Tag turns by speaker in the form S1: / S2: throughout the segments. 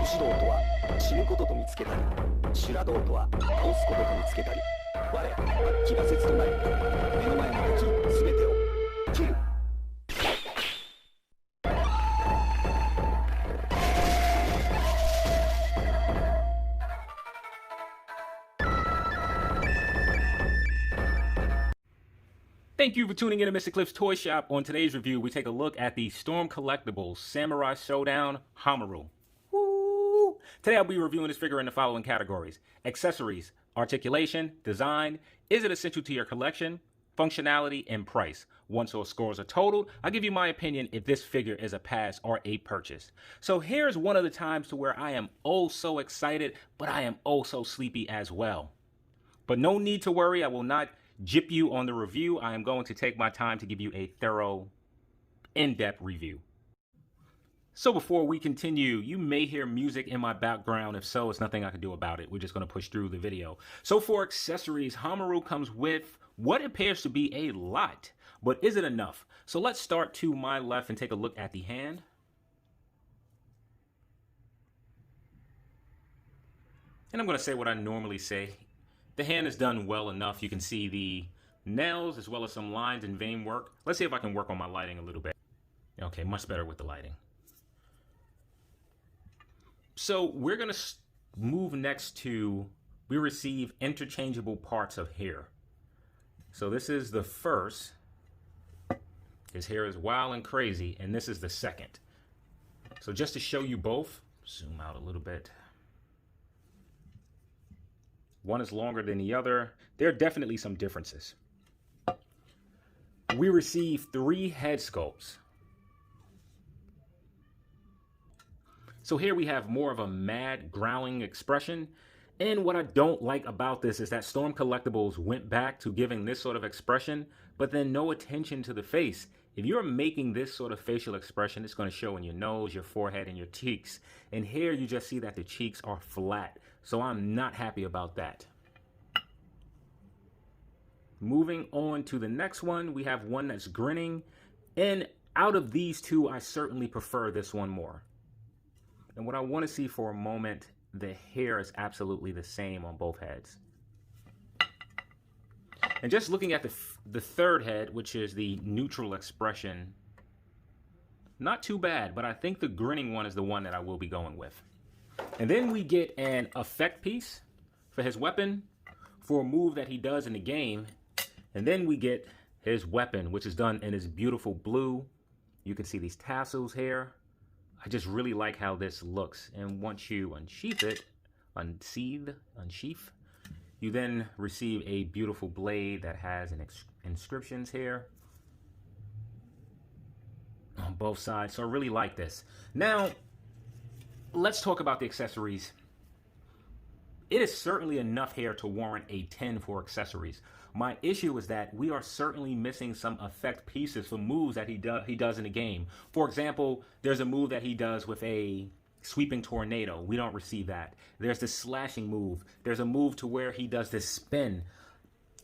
S1: 士道とは死ぬことと見つけたり、修羅道とは倒すことと見つけたり、我気が切となり、目の前の敵すべてを切る。
S2: Thank you for tuning in to Mr. Cliff's Toy Shop. On today's review, we take a look at the Storm Collectibles Samurai Showdown Haohmaru. Woo! Today I'll be reviewing this figure in the following categories: accessories, articulation, design, is it essential to your collection, functionality, and price. Once all scores are totaled, I'll give you my opinion if this figure is a pass or a purchase. So here's one of the times to where I am oh so excited, but I am oh so sleepy as well. But no need to worry, I will not jip you on the review. I am going to take my time to give you a thorough, in-depth review. So before we continue, you may hear music in my background. If so, it's nothing I can do about it. We're just going to push through the video. So for accessories, Haohmaru comes with what appears to be a lot, but is it enough? So let's start to my left and take a look at the hand. And I'm going to say what I normally say. The hand is done well enough. You can see the nails as well as some lines and vein work. Let's see if I can work on my lighting a little bit. Okay, much better with the lighting. So we're going to move next to, we receive interchangeable parts of hair. So this is the first. His hair is wild and crazy, and this is the second. So just to show you both, zoom out a little bit. One is longer than the other. There are definitely some differences. We receive 3 head sculpts. So here we have more of a mad, growling expression. And what I don't like about this is that Storm Collectibles went back to giving this sort of expression, but then no attention to the face. If you're making this sort of facial expression, it's going to show in your nose, your forehead, and your cheeks. And here you just see that the cheeks are flat. So I'm not happy about that. Moving on to the next one, we have one that's grinning. And out of these two, I certainly prefer this one more. And what I want to see for a moment, the hair is absolutely the same on both heads. And just looking at the third head, which is the neutral expression, not too bad, but I think the grinning one is the one that I will be going with. And then we get an effect piece for his weapon for a move that he does in the game. And then we get his weapon, which is done in his beautiful blue. You can see these tassels here. I just really like how this looks. And once you unsheath it, unsheath, you then receive a beautiful blade that has inscriptions here on both sides. So I really like this. Now, let's talk about the accessories. It is certainly enough hair to warrant a 10 for accessories. My issue is that we are certainly missing some effect pieces for moves that he does in the game. For example, there's a move that he does with a sweeping tornado. We don't receive that. There's this slashing move. There's a move to where he does this spin.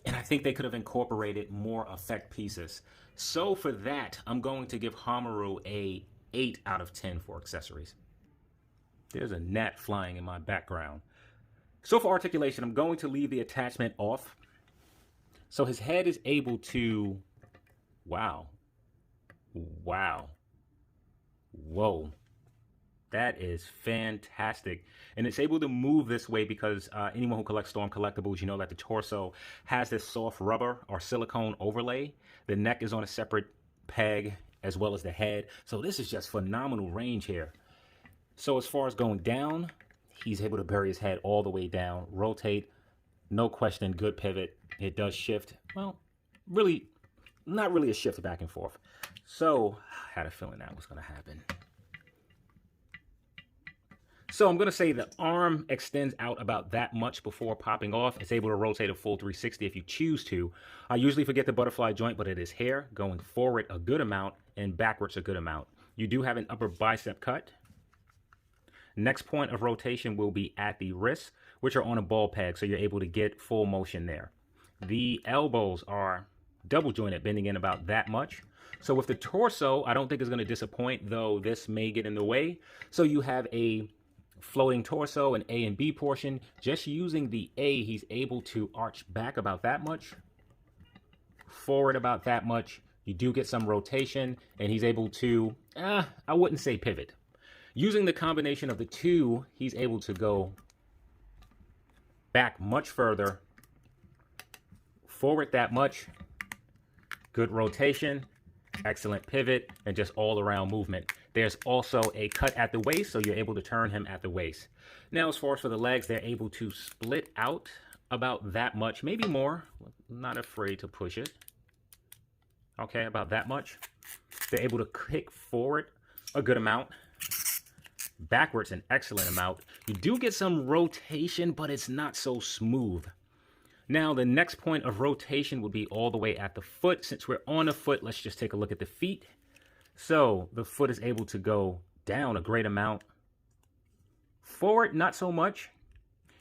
S2: And I think they could have incorporated more effect pieces. So for that, I'm going to give Haohmaru a 8 out of 10 for accessories. There's a gnat flying in my background. So for articulation, I'm going to leave the attachment off. So his head is able to, wow, whoa, that is fantastic. And it's able to move this way because anyone who collects Storm Collectibles, you know that the torso has this soft rubber or silicone overlay. The neck is on a separate peg as well as the head. So this is just phenomenal range here. So as far as going down, he's able to bury his head all the way down, rotate, no question, good pivot. It does shift. Well, really, not really a shift back and forth. So I had a feeling that was going to happen. So I'm going to say the arm extends out about that much before popping off. It's able to rotate a full 360 if you choose to. I usually forget the butterfly joint, but it is hair going forward a good amount and backwards a good amount. You do have an upper bicep cut. Next point of rotation will be at the wrists, which are on a ball peg, so you're able to get full motion there. The elbows are double jointed, bending in about that much. So with the torso, I don't think it's going to disappoint, though this may get in the way. So you have a floating torso and A and B portion. Just using the A, he's able to arch back about that much, forward about that much. You do get some rotation, and he's able to, I wouldn't say pivot. Using the combination of the two, he's able to go back much further, forward that much, good rotation, excellent pivot, and just all around movement. There's also a cut at the waist, so you're able to turn him at the waist. Now, as far as for the legs, they're able to split out about that much, maybe more. Not afraid to push it. Okay, about that much. They're able to kick forward a good amount, backwards an excellent amount. You do get some rotation, but it's not so smooth. Now, the next point of rotation would be all the way at the foot. Since we're on the foot, let's just take a look at the feet. So the foot is able to go down a great amount. Forward, not so much.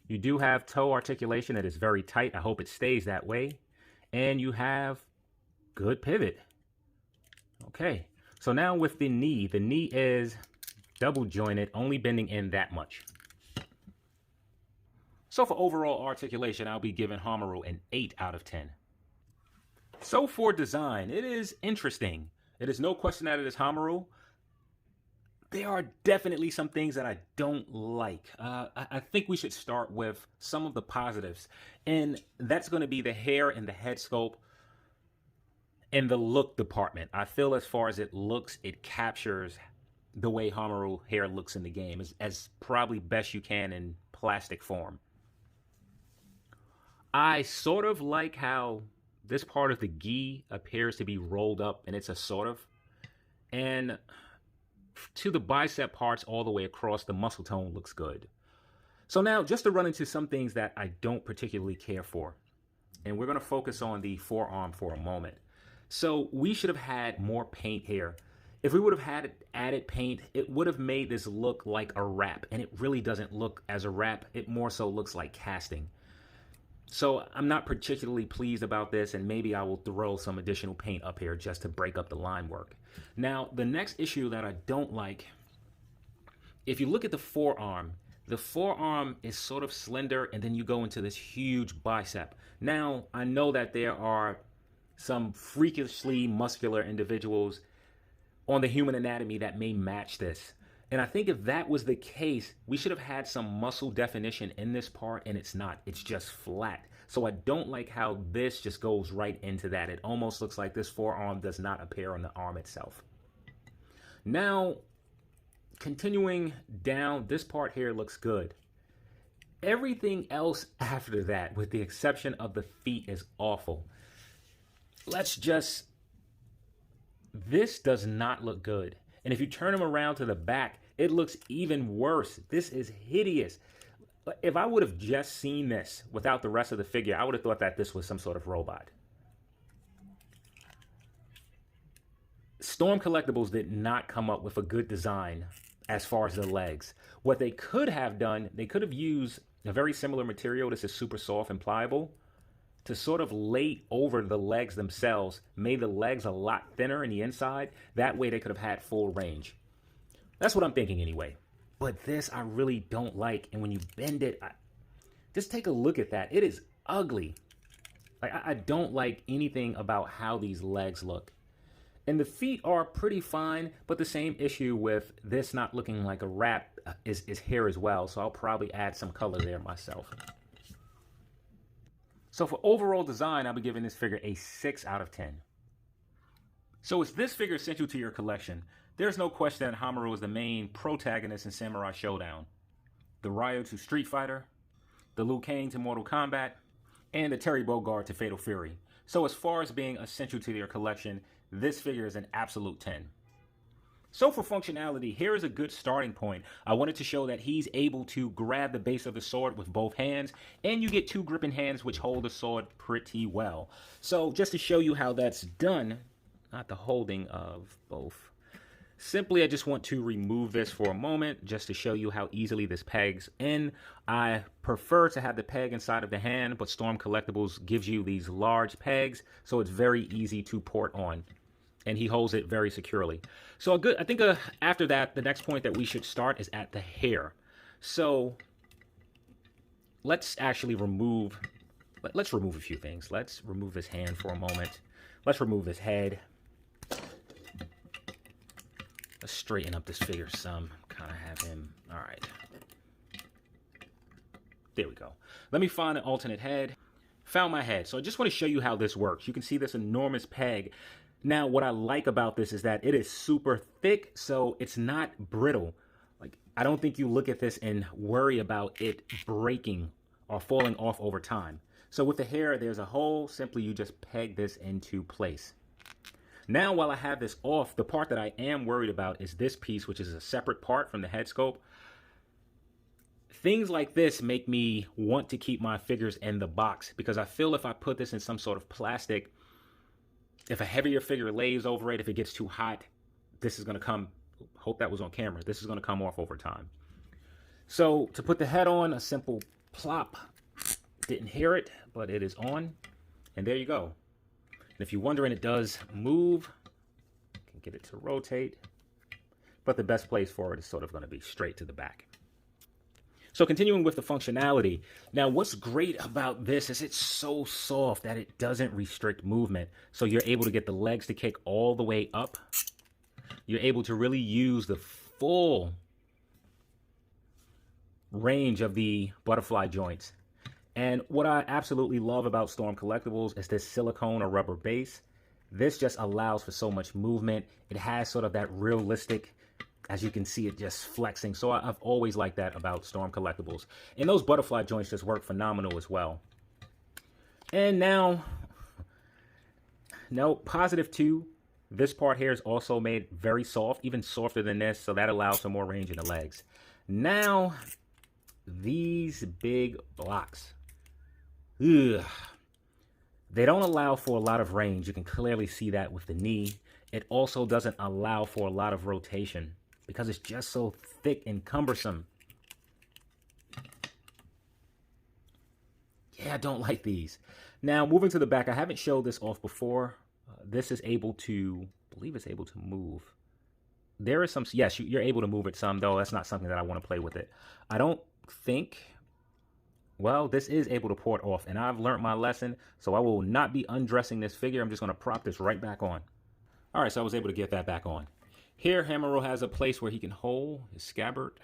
S2: You do have toe articulation that is very tight. I hope it stays that way. And you have good pivot. Okay, so now with the knee is double jointed, only bending in that much. So for overall articulation, I'll be giving Haohmaru an 8 out of 10. So for design, it is interesting. It is no question that it is Haohmaru. There are definitely some things that I don't like. I think we should start with some of the positives. And that's going to be the hair and the head sculpt and the look department. I feel as far as it looks, it captures the way Haohmaru hair looks in the game as probably best you can in plastic form. I sort of like how this part of the gi appears to be rolled up, and it's a sort of. And to the bicep parts all the way across, the muscle tone looks good. So now, just to run into some things that I don't particularly care for. And we're going to focus on the forearm for a moment. So we should have had more paint here. If we would have had added paint, it would have made this look like a wrap. And it really doesn't look as a wrap. It more so looks like casting. So I'm not particularly pleased about this, and maybe I will throw some additional paint up here just to break up the line work. Now, the next issue that I don't like, if you look at the forearm is sort of slender, and then you go into this huge bicep. Now, I know that there are some freakishly muscular individuals on the human anatomy that may match this. And I think if that was the case, we should have had some muscle definition in this part, and it's not. It's just flat. So I don't like how this just goes right into that. It almost looks like this forearm does not appear on the arm itself. Now, continuing down, this part here looks good. Everything else after that, with the exception of the feet, is awful. This does not look good. And if you turn them around to the back, it looks even worse. This is hideous. If I would have just seen this without the rest of the figure, I would have thought that this was some sort of robot. Storm Collectibles did not come up with a good design as far as the legs. What they could have done, they could have used a very similar material. This is super soft and pliable, to sort of lay over the legs themselves, made the legs a lot thinner in the inside. That way they could have had full range. That's what I'm thinking anyway. But this I really don't like. And when you bend it, just take a look at that. It is ugly. I don't like anything about how these legs look. And the feet are pretty fine, but the same issue with this not looking like a wrap is here as well. So I'll probably add some color there myself. So for overall design, I'll be giving this figure a 6 out of 10. So is this figure essential to your collection? There's no question that Haohmaru is the main protagonist in Samurai Showdown. The Ryo to Street Fighter, the Liu Kang to Mortal Kombat, and the Terry Bogard to Fatal Fury. So as far as being essential to your collection, this figure is an absolute 10. So for functionality, here is a good starting point. I wanted to show that he's able to grab the base of the sword with both hands, and you get two gripping hands which hold the sword pretty well. So just to show you how that's done, not the holding of both. Simply, I just want to remove this for a moment just to show you how easily this pegs in. I prefer to have the peg inside of the hand, but Storm Collectibles gives you these large pegs, so it's very easy to port on. And he holds it very securely. So I think after that, the next point that we should start is at the hair. So let's actually remove, let's remove a few things. Let's remove his hand for a moment. Let's remove his head. Let's straighten up this figure some. Kind of have him, all right. There we go. Let me find an alternate head. Found my head. So I just want to show you how this works. You can see this enormous peg. Now, what I like about this is that it is super thick, so it's not brittle. Like, I don't think you look at this and worry about it breaking or falling off over time. So with the hair, there's a hole. Simply, you just peg this into place. Now, while I have this off, the part that I am worried about is this piece, which is a separate part from the head sculpt. Things like this make me want to keep my figures in the box because I feel if I put this in some sort of plastic, if a heavier figure lays over it, if it gets too hot, this is going to come, hope that was on camera, this is going to come off over time. So to put the head on, a simple plop. Didn't hear it, but it is on. And there you go. And if you're wondering, it does move. You can get it to rotate. But the best place for it is sort of going to be straight to the back. So continuing with the functionality. Now, what's great about this is it's so soft that it doesn't restrict movement. So you're able to get the legs to kick all the way up. You're able to really use the full range of the butterfly joints. And what I absolutely love about Storm Collectibles is this silicone or rubber base. This just allows for so much movement. It has sort of that realistic, as you can see it just flexing. So I've always liked that about Storm Collectibles. And those butterfly joints just work phenomenal as well. And now, no, +2. This part here is also made very soft, even softer than this. So that allows for more range in the legs. Now, these big blocks. Ugh. They don't allow for a lot of range. You can clearly see that with the knee. It also doesn't allow for a lot of rotation because it's just so thick and cumbersome. Yeah, I don't like these. Now, moving to the back, I haven't showed this off before. This is able to, I believe it's able to move. There is some, yes, you're able to move it some, though. That's not something that I want to play with it. I don't think, well, this is able to port off, and I've learned my lesson, so I will not be undressing this figure. I'm just going to prop this right back on. All right, so I was able to get that back on. Here, Haohmaru has a place where he can hold his scabbard.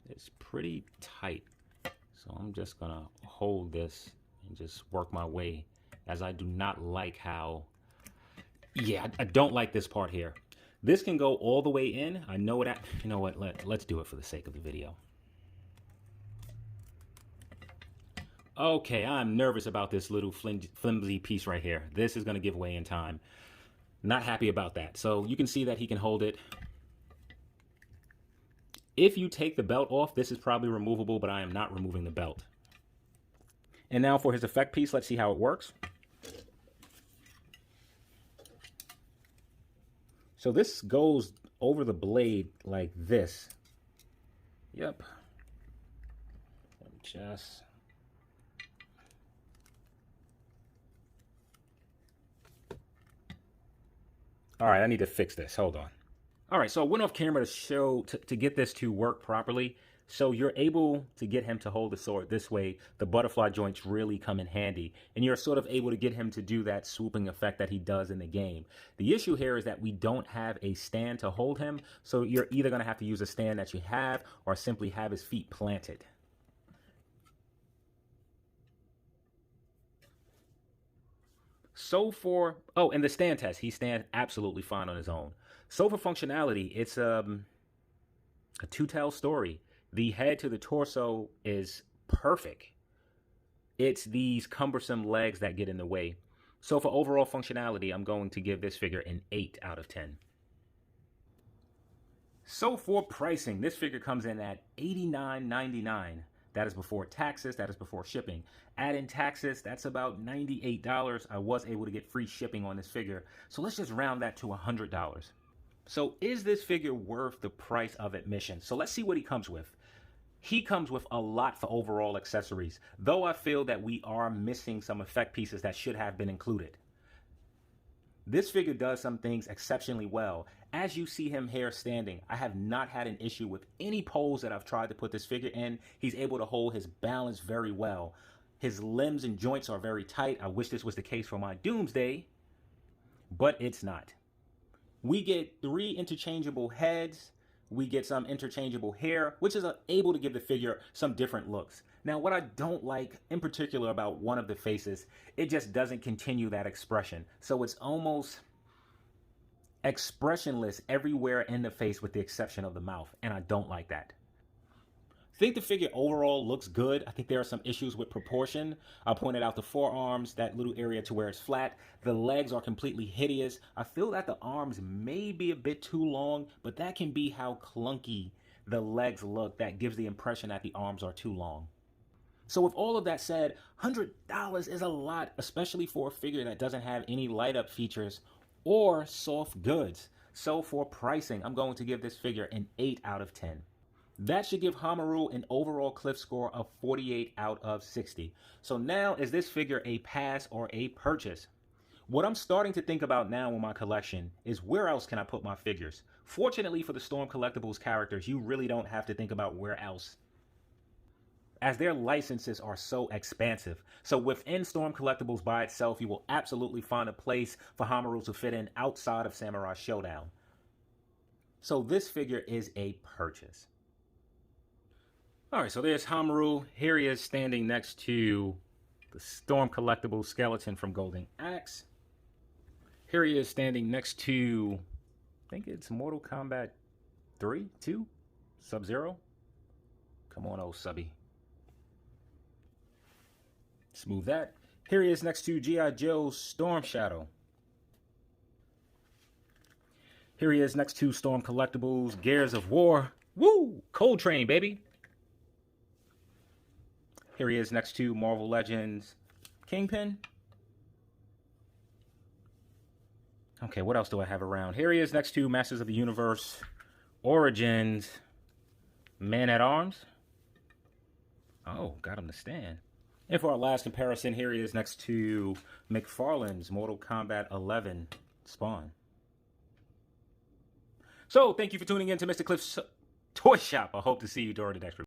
S2: It's pretty tight, so I'm just going to hold this and just work my way, as I do not like how, yeah, I don't like this part here. This can go all the way in. I know it. You know what? Let's do it for the sake of the video. Okay, I'm nervous about this little flimsy piece right here. This is going to give way in time. Not happy about that. So you can see that he can hold it. If you take the belt off, this is probably removable, but I am not removing the belt. And now for his effect piece, let's see how it works. So this goes over the blade like this. Yep. Just... all right, I need to fix this. Hold on. All right, so I went off camera to show, to get this to work properly. So you're able to get him to hold the sword this way. The butterfly joints really come in handy. And you're sort of able to get him to do that swooping effect that he does in the game. The issue here is that we don't have a stand to hold him. So you're either going to have to use a stand that you have or simply have his feet planted. So for, oh, and the stand test, he stands absolutely fine on his own. So for functionality, it's a two-tell story. The head to the torso is perfect. It's these cumbersome legs that get in the way. So for overall functionality, I'm going to give this figure an 8 out of 10. So for pricing, this figure comes in at $89.99. That is before taxes, that is before shipping. Add in taxes, that's about $98. I was able to get free shipping on this figure. So let's just round that to $100. So is this figure worth the price of admission? So let's see what he comes with. He comes with a lot for overall accessories, though I feel that we are missing some effect pieces that should have been included. This figure does some things exceptionally well, As you see him here standing, I have not had an issue with any pose that I've tried to put this figure in. He's able to hold his balance very well. His limbs and joints are very tight. I wish this was the case for my Doomsday, but it's not. We get 3 interchangeable heads. We get some interchangeable hair, which is able to give the figure some different looks. Now, what I don't like in particular about one of the faces, it just doesn't continue that expression. So it's almost expressionless everywhere in the face with the exception of the mouth, and I don't like that. I think the figure overall looks good. I think there are some issues with proportion. I pointed out the forearms, that little area to where it's flat. The legs are completely hideous. I feel that the arms may be a bit too long, but that can be how clunky the legs look. That gives the impression that the arms are too long. So with all of that said, $100 is a lot, especially for a figure that doesn't have any light up features or soft goods. So for pricing, I'm going to give this figure an 8 out of 10. That should give Haohmaru an overall Cliff score of 48 out of 60. So now, is this figure a pass or a purchase? What I'm starting to think about now in my collection is where else can I put my figures? Fortunately for the Storm Collectibles characters, you really don't have to think about where else, as their licenses are so expansive. So within Storm Collectibles by itself, you will absolutely find a place for Haohmaru to fit in outside of Samurai Showdown. So this figure is a purchase. All right, so there's Haohmaru. Here he is standing next to the Storm Collectibles skeleton from Golden Axe. Here he is standing next to, I think it's Mortal Kombat 3, 2, Sub-Zero. Come on, old subby. Smooth that. Here he is next to G.I. Joe's Storm Shadow. Here he is next to Storm Collectibles Gears of War. Woo! Cold Train, baby. Here he is next to Marvel Legends Kingpin. Okay, what else do I have around? Here he is next to Masters of the Universe Origins Man-at-Arms. Oh, got him to stand. And for our last comparison, here he is next to McFarlane's Mortal Kombat 11 Spawn. So, thank you for tuning in to Mr. Cliff's Toy Shop. I hope to see you during the next review.